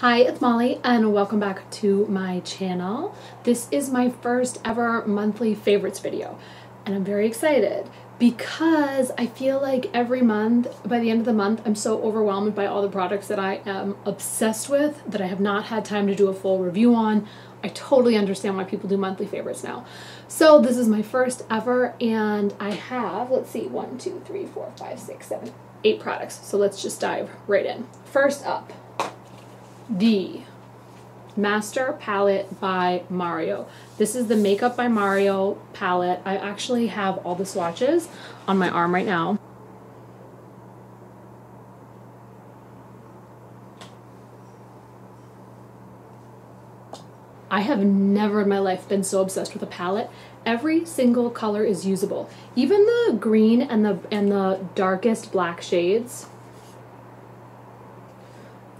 Hi, it's Molly and welcome back to my channel. This is my first ever monthly favorites video and I'm very excited because I feel like every month, by the end of the month, I'm so overwhelmed by all the products that I am obsessed with that I have not had time to do a full review on. I totally understand why people do monthly favorites now. So this is my first ever and I have, let's see, 1, 2, 3, 4, 5, 6, 7, 8 products. So let's just dive right in. First up, the Master Palette by Mario. This is the Makeup by Mario palette. I actually have all the swatches on my arm right now. I have never in my life been so obsessed with a palette. Every single color is usable. Even the green and the darkest black shades.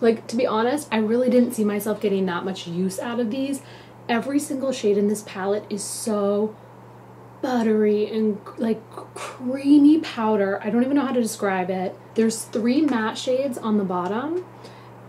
Like, to be honest, I really didn't see myself getting that much use out of these. Every single shade in this palette is so buttery and like creamy powder. I don't even know how to describe it. There's 3 matte shades on the bottom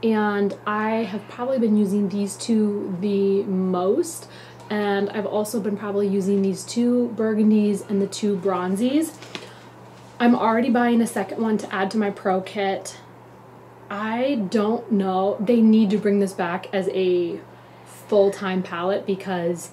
and I have probably been using these 2 the most. And I've also been probably using these 2 burgundies and the 2 bronzies. I'm already buying a second one to add to my pro kit. I don't know. They need to bring this back as a full-time palette because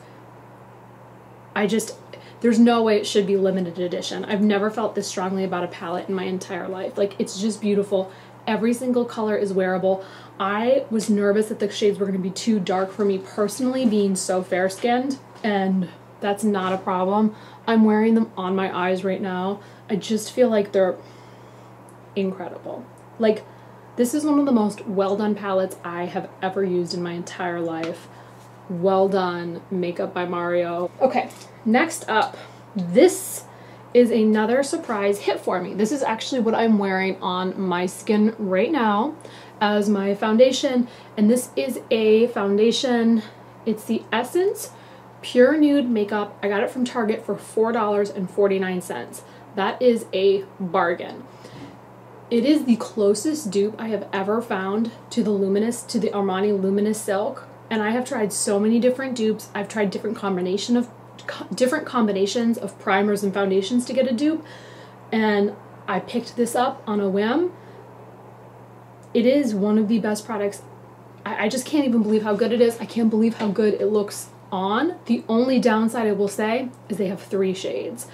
there's no way it should be limited edition. I've never felt this strongly about a palette in my entire life. Like, it's just beautiful. Every single color is wearable. I was nervous that the shades were going to be too dark for me personally, being so fair-skinned, and that's not a problem. I'm wearing them on my eyes right now. I just feel like they're incredible. Like, this is one of the most well-done palettes I have ever used in my entire life. Well done, Makeup by Mario. Okay, next up, this is another surprise hit for me. This is actually what I'm wearing on my skin right now as my foundation, and this is a foundation. It's the Essence Pure Nude Makeup. I got it from Target for $4.49. That is a bargain. It is the closest dupe I have ever found to the Armani Luminous Silk, and I have tried so many different dupes. I've tried different combinations of primers and foundations to get a dupe, and I picked this up on a whim. It is one of the best products. I just can't even believe how good it is. I can't believe how good it looks on. The only downside I will say is they have 3 shades.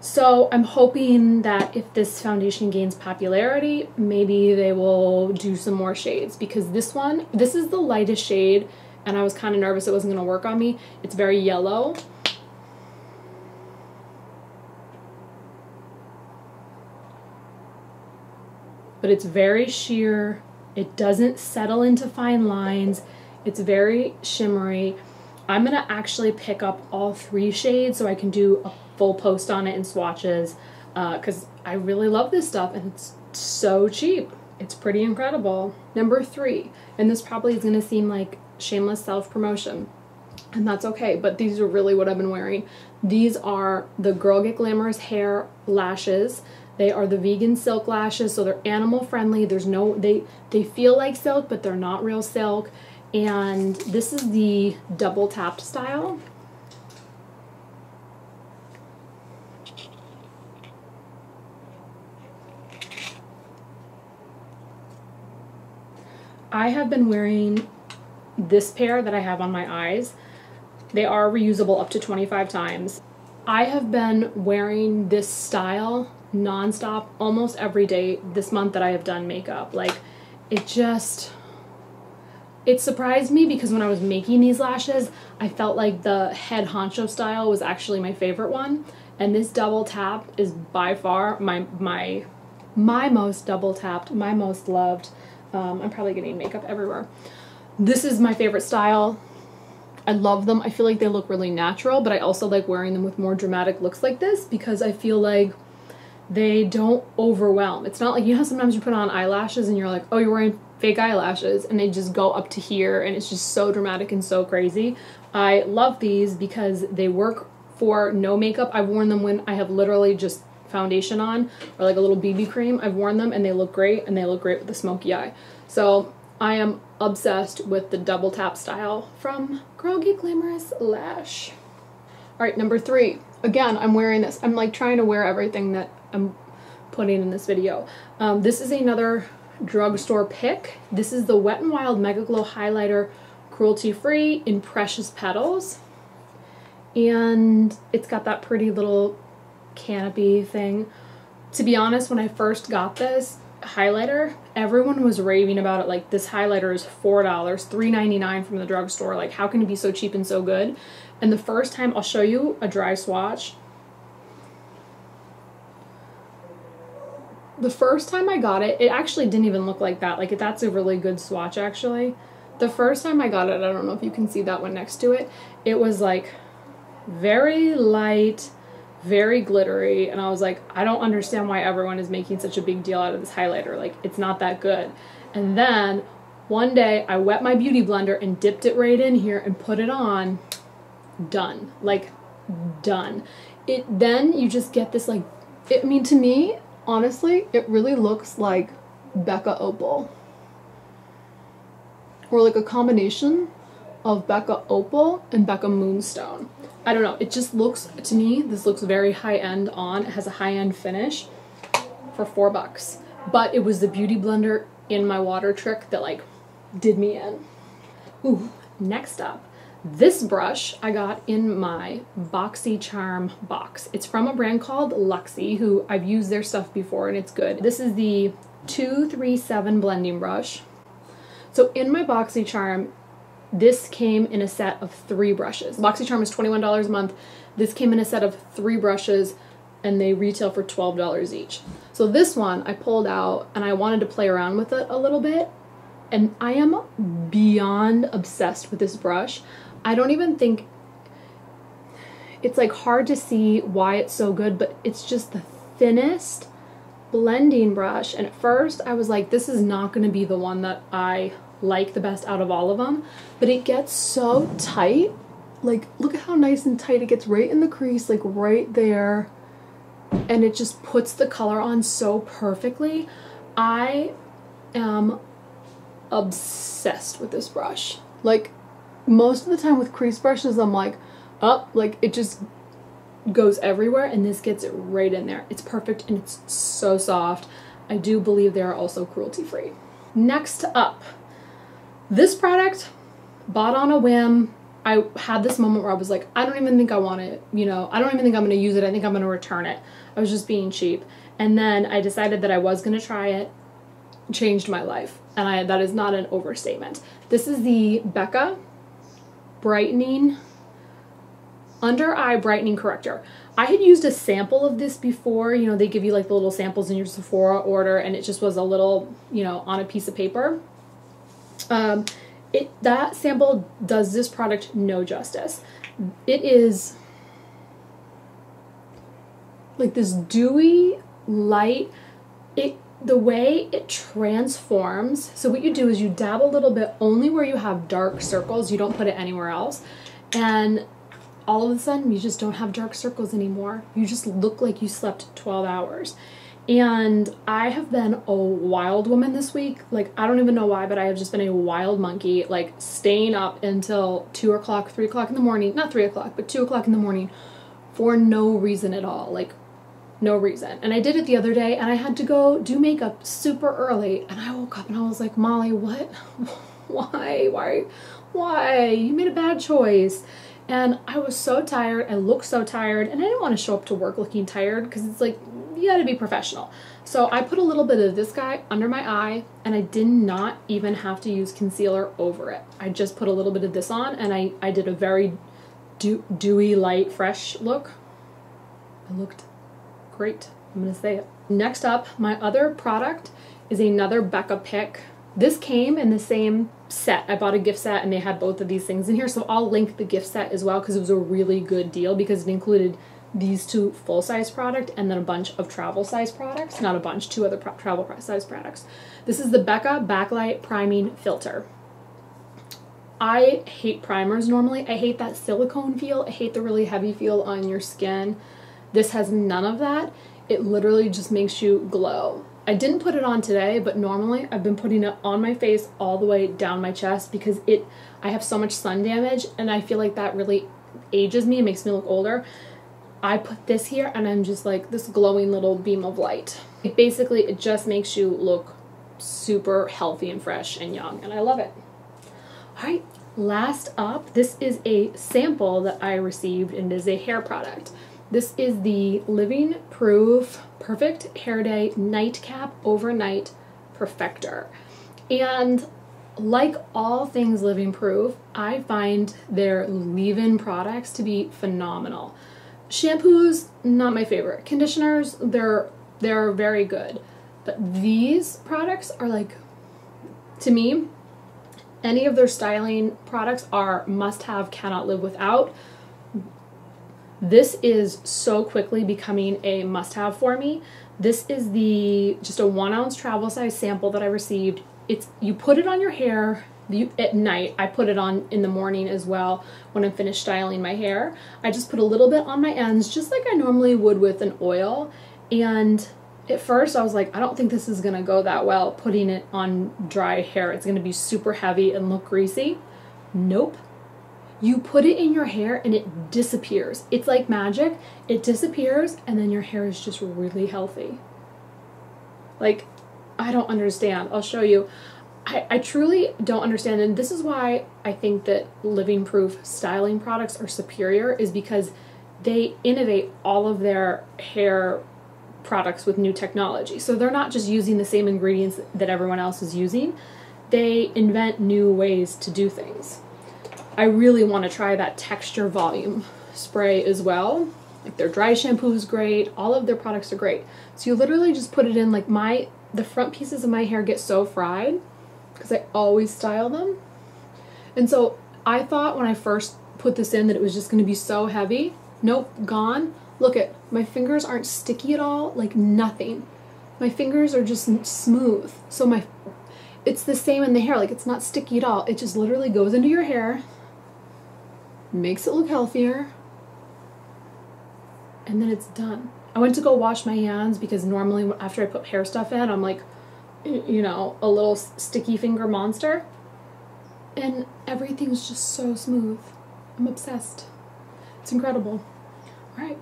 So I'm hoping that if this foundation gains popularity, maybe they will do some more shades, because this is the lightest shade and I was kind of nervous it wasn't going to work on me. It's very yellow. But it's very sheer. It doesn't settle into fine lines. It's very shimmery. I'm going to actually pick up all 3 shades so I can do a full post on it in swatches because I really love this stuff and it's so cheap. It's pretty incredible. Number 3, and this probably is going to seem like shameless self-promotion, and that's okay, but these are really what I've been wearing. These are the Girl Get Glamorous Hair Lashes. They are the vegan silk lashes, so they're animal friendly. They feel like silk, but they're not real silk. And this is the double tapped style. I have been wearing this pair that I have on my eyes. They are reusable up to 25 times. I have been wearing this style nonstop almost every day this month that I have done makeup. Like, it surprised me because when I was making these lashes, I felt like the head honcho style was actually my favorite one, and this double tap is by far my most double tapped, my most loved. I'm probably getting makeup everywhere. This is my favorite style. I love them. I feel like they look really natural, but I also like wearing them with more dramatic looks like this because I feel like they don't overwhelm. It's not like, you know how sometimes you put on eyelashes and you're like, oh, you're wearing fake eyelashes, and they just go up to here and it's just so dramatic and so crazy. I love these because they work for no makeup. I've worn them when I have literally just foundation on or like a little BB cream. I've worn them and they look great, and they look great with a smoky eye. So I am obsessed with the double tap style from Groggy Glamorous Lash. All right, number 3. Again, I'm wearing this. I'm like trying to wear everything that I'm putting in this video. This is another drugstore pick. This is the Wet n Wild Mega Glow Highlighter, cruelty-free in Precious Petals. And it's got that pretty little canopy thing. To be honest, when I first got this highlighter, everyone was raving about it. Like, this highlighter is $4, $3.99 from the drugstore. Like, how can it be so cheap and so good? And the first time, I'll show you a dry swatch. The first time I got it, it actually didn't even look like that. Like, that's a really good swatch, actually. The first time I got it, I don't know if you can see that one next to it, it was like very light, very glittery, and I was like, I don't understand why everyone is making such a big deal out of this highlighter. Like, it's not that good. And then one day I wet my beauty blender and dipped it right in here and put it on. Done. Like, done. Then you just get this, like, I mean, to me, honestly, it really looks like Becca Opal. Or like a combination of Becca Opal and Becca Moonstone. I don't know, it just looks, to me, this looks very high-end on. It has a high-end finish for $4. But it was the beauty blender in my water trick that, like, did me in. Ooh, next up, this brush I got in my BoxyCharm box. It's from a brand called Luxie, who I've used their stuff before and it's good. This is the 237 blending brush. So in my BoxyCharm, this came in a set of 3 brushes. BoxyCharm is $21 a month. This came in a set of 3 brushes and they retail for $12 each. So this one I pulled out and I wanted to play around with it a little bit, and I am beyond obsessed with this brush. I don't even think, it's like hard to see why it's so good, but it's just the thinnest blending brush. And at first I was like, this is not going to be the one that I like the best out of all of them, but it gets so tight. Like, look at how nice and tight it gets right in the crease, like right there, and it just puts the color on so perfectly. I am obsessed with this brush. Like, most of the time with crease brushes, I'm like, oh, like it just goes everywhere, and this gets it right in there. It's perfect and it's so soft. I do believe they are also cruelty-free. Next up, this product, bought on a whim. I had this moment where I was like, I don't even think I want it, you know, I don't even think I'm going to use it. I think I'm going to return it. I was just being cheap. And then I decided that I was going to try it. Changed my life. And that is not an overstatement. This is the Becca Brightening Under Eye Brightening Corrector. I had used a sample of this before. You know, they give you like the little samples in your Sephora order, and it just was a little, you know, on a piece of paper. That sample does this product no justice. It is like this dewy, light, the way it transforms. So what you do is you dab a little bit only where you have dark circles. You don't put it anywhere else. And all of a sudden, you just don't have dark circles anymore. You just look like you slept 12 hours. And I have been a wild woman this week. Like, I don't even know why, but I have just been a wild monkey, like staying up until 2 o'clock, 3 o'clock in the morning, not 3 o'clock, but 2 o'clock in the morning for no reason at all. Like, no reason. And I did it the other day, and I had to go do makeup super early, and I woke up and I was like, Molly, what? Why? You made a bad choice. And I was so tired. I looked so tired, and I didn't want to show up to work looking tired because it's like, you gotta be professional. So I put a little bit of this guy under my eye, and I did not even have to use concealer over it. I just put a little bit of this on, and I did a very dewy, light, fresh look. I looked great. I'm gonna say it. Next up, my other product is another Becca pick. This came in the same set. I bought a gift set and they had both of these things in here, so I'll link the gift set as well because it was a really good deal because it included these 2 full-size products and then a bunch of travel-size products. Not a bunch, 2 other travel-size products. This is the Becca Backlight Priming Filter. I hate primers normally. I hate that silicone feel. I hate the really heavy feel on your skin. This has none of that. It literally just makes you glow. I didn't put it on today, but normally I've been putting it on my face all the way down my chest because I have so much sun damage and I feel like that really ages me and makes me look older. I put this here and I'm just like this glowing little beam of light. It just makes you look super healthy and fresh and young, and I love it. All right, last up, this is a sample that I received, and it is a hair product. This is the Living Proof Perfect Hair Day Nightcap Overnight Perfector. And like all things Living Proof, I find their leave-in products to be phenomenal. Shampoos, not my favorite. Conditioners, they're very good. But these products are like, to me, any of their styling products are must-have, cannot live without. This is so quickly becoming a must-have for me. This is just a 1 ounce travel size sample that I received. You put it on your hair at night. I put it on in the morning as well when I'm finished styling my hair. I just put a little bit on my ends, just like I normally would with an oil. And at first I was like, I don't think this is gonna go that well putting it on dry hair. It's gonna be super heavy and look greasy. Nope. You put it in your hair and it disappears. It's like magic. It disappears and then your hair is just really healthy. Like, I don't understand. I'll show you. I truly don't understand, and this is why I think that Living Proof styling products are superior, is because they innovate all of their hair products with new technology. So they're not just using the same ingredients that everyone else is using. They invent new ways to do things. I really want to try that texture volume spray as well. Like their dry shampoo is great. All of their products are great. So you literally just put it in, like the front pieces of my hair get so fried because I always style them. And so I thought when I first put this in that it was just going to be so heavy. Nope, gone. Look at, my fingers aren't sticky at all, like nothing. My fingers are just smooth. So it's the same in the hair, like it's not sticky at all. It just literally goes into your hair, makes it look healthier, and then it's done. I went to go wash my hands because normally after I put hair stuff in, I'm like, you know, a little sticky finger monster. And everything's just so smooth. I'm obsessed. It's incredible. All right,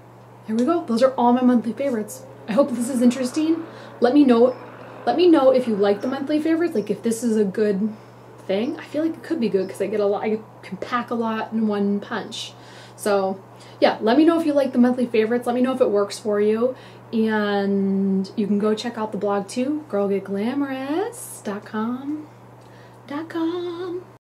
here we go. Those are all my monthly favorites. I hope this is interesting. Let me know if you like the monthly favorites, like if this is a good thing. I feel like it could be good because I can pack a lot in one punch. So yeah, let me know if you like the monthly favorites. Let me know if it works for you. And you can go check out the blog too, girlgetglamorous.com.